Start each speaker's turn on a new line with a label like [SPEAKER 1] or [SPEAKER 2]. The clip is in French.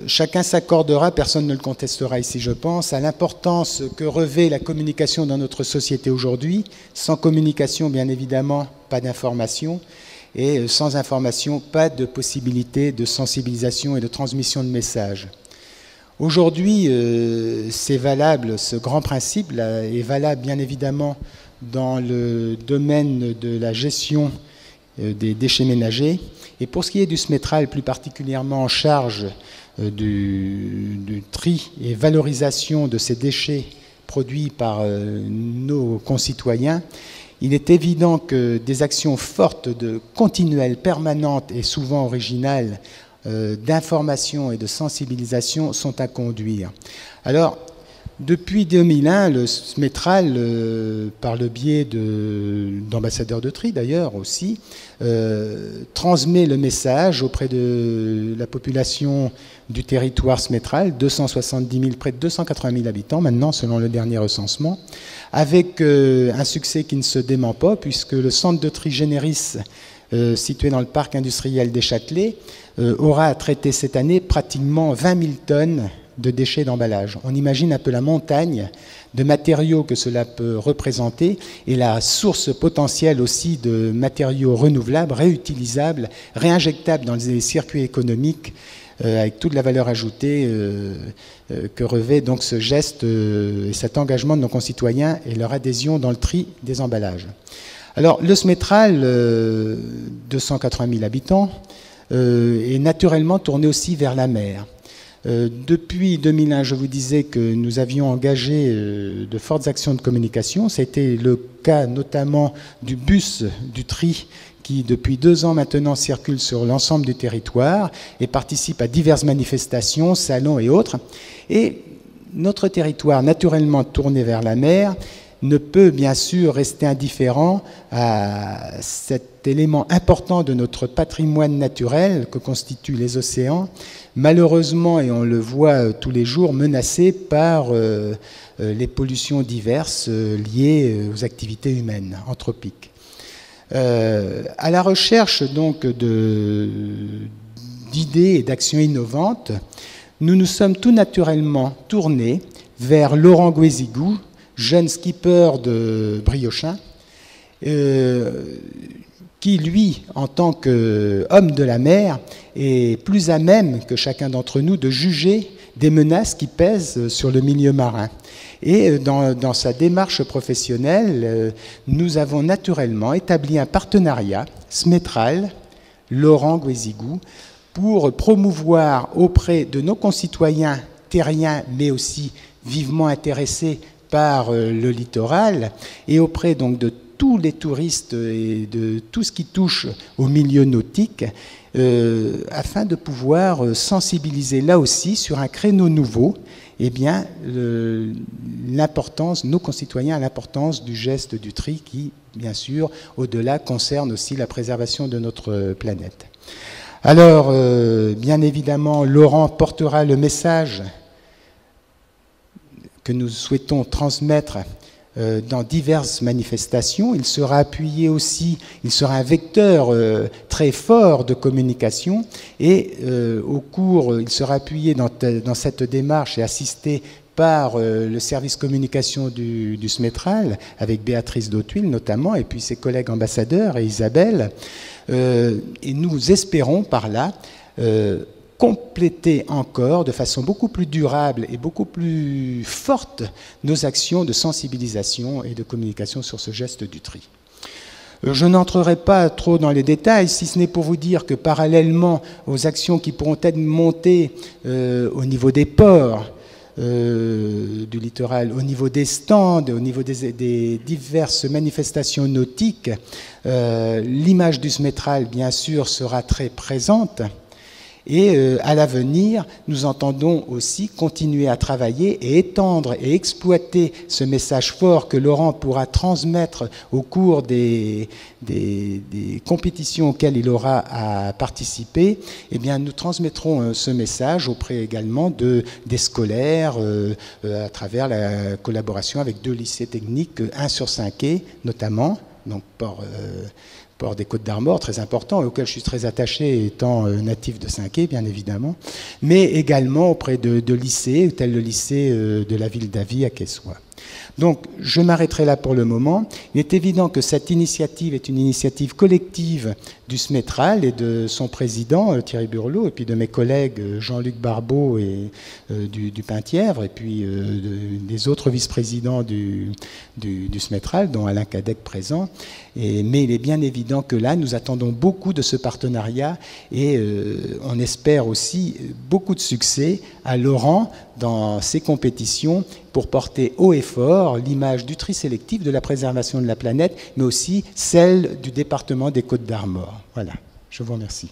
[SPEAKER 1] Chacun s'accordera, personne ne le contestera ici je pense, à l'importance que revêt la communication dans notre société aujourd'hui. Sans communication, bien évidemment, pas d'information, et sans information, pas de possibilité de sensibilisation et de transmission de messages. Aujourd'hui, c'est valable, ce grand principe là, est valable bien évidemment dans le domaine de la gestion des déchets ménagers. Et pour ce qui est du SMETRAL, plus particulièrement en charge du tri et valorisation de ces déchets produits par nos concitoyens, il est évident que des actions fortes, continuelles, permanentes et souvent originales d'information et de sensibilisation sont à conduire. Alors, depuis 2001, le SMETRAL, par le biais d'ambassadeurs de tri d'ailleurs aussi, transmet le message auprès de la population du territoire SMETRAL, 270 000, près de 280 000 habitants maintenant selon le dernier recensement, avec un succès qui ne se dément pas puisque le centre de tri Généris, situé dans le parc industriel des Châtelets, aura à traiter cette année pratiquement 20 000 tonnes de déchets d'emballage. On imagine un peu la montagne de matériaux que cela peut représenter et la source potentielle aussi de matériaux renouvelables, réutilisables, réinjectables dans les circuits économiques avec toute la valeur ajoutée que revêt donc ce geste et cet engagement de nos concitoyens et leur adhésion dans le tri des emballages. Alors le SMETRAL, 280 000 habitants, est naturellement tourné aussi vers la mer. Depuis 2001, je vous disais que nous avions engagé de fortes actions de communication. C'était le cas notamment du bus du tri qui, depuis 2 ans maintenant, circule sur l'ensemble du territoire et participe à diverses manifestations, salons et autres. Et notre territoire, naturellement tourné vers la mer, ne peut bien sûr rester indifférent à cet élément important de notre patrimoine naturel que constituent les océans, malheureusement, et on le voit tous les jours, menacé par les pollutions diverses liées aux activités humaines, anthropiques. À la recherche donc d'idées et d'actions innovantes, nous nous sommes tout naturellement tournés vers Laurent Guézigou, jeune skipper de Briochin, qui, lui, en tant qu'homme de la mer, est plus à même que chacun d'entre nous de juger des menaces qui pèsent sur le milieu marin. Et dans sa démarche professionnelle, nous avons naturellement établi un partenariat, SMETRAL, Laurent Guézigou, pour promouvoir auprès de nos concitoyens terriens, mais aussi vivement intéressés par le littoral, et auprès donc de tous les touristes et de tout ce qui touche au milieu nautique, afin de pouvoir sensibiliser là aussi sur un créneau nouveau, eh bien, l'importance, nos concitoyens à l'importance du geste du tri qui, bien sûr, au-delà, concerne aussi la préservation de notre planète. Alors, bien évidemment, Laurent portera le message que nous souhaitons transmettre dans diverses manifestations. Il sera appuyé aussi, il sera un vecteur très fort de communication et au cours, il sera appuyé dans cette démarche et assisté par le service communication du SMETRAL, avec Béatrice Dautuil notamment, et puis ses collègues ambassadeurs et Isabelle. Et nous espérons par là compléter encore de façon beaucoup plus durable et beaucoup plus forte nos actions de sensibilisation et de communication sur ce geste du tri. Je n'entrerai pas trop dans les détails, si ce n'est pour vous dire que parallèlement aux actions qui pourront être montées au niveau des ports, du littoral, au niveau des stands, au niveau des diverses manifestations nautiques, l'image du SMETRAL, bien sûr, sera très présente. Et à l'avenir, nous entendons aussi continuer à travailler et étendre et exploiter ce message fort que Laurent pourra transmettre au cours des compétitions auxquelles il aura à participer. Eh bien, nous transmettrons ce message auprès également des scolaires à travers la collaboration avec 2 lycées techniques, 1 sur 5 notamment, donc port des Côtes-d'Armor, très important, et auquel je suis très attaché étant natif de Saint-Quay, bien évidemment, mais également auprès de lycées, tel le lycée de la ville d'Avy à Quessoy. Donc, je m'arrêterai là pour le moment. Il est évident que cette initiative est une initiative collective du SMETRAL et de son président, Thierry Burlot, et puis de mes collègues Jean-Luc Barbeau et du Penthièvre, et puis des autres vice-présidents du SMETRAL, dont Alain Cadec présent. Mais il est bien évident que là, nous attendons beaucoup de ce partenariat et on espère aussi beaucoup de succès à Laurent dans ses compétitions pour porter haut et fort l'image du tri sélectif, de la préservation de la planète, mais aussi celle du département des Côtes-d'Armor. Voilà, je vous remercie.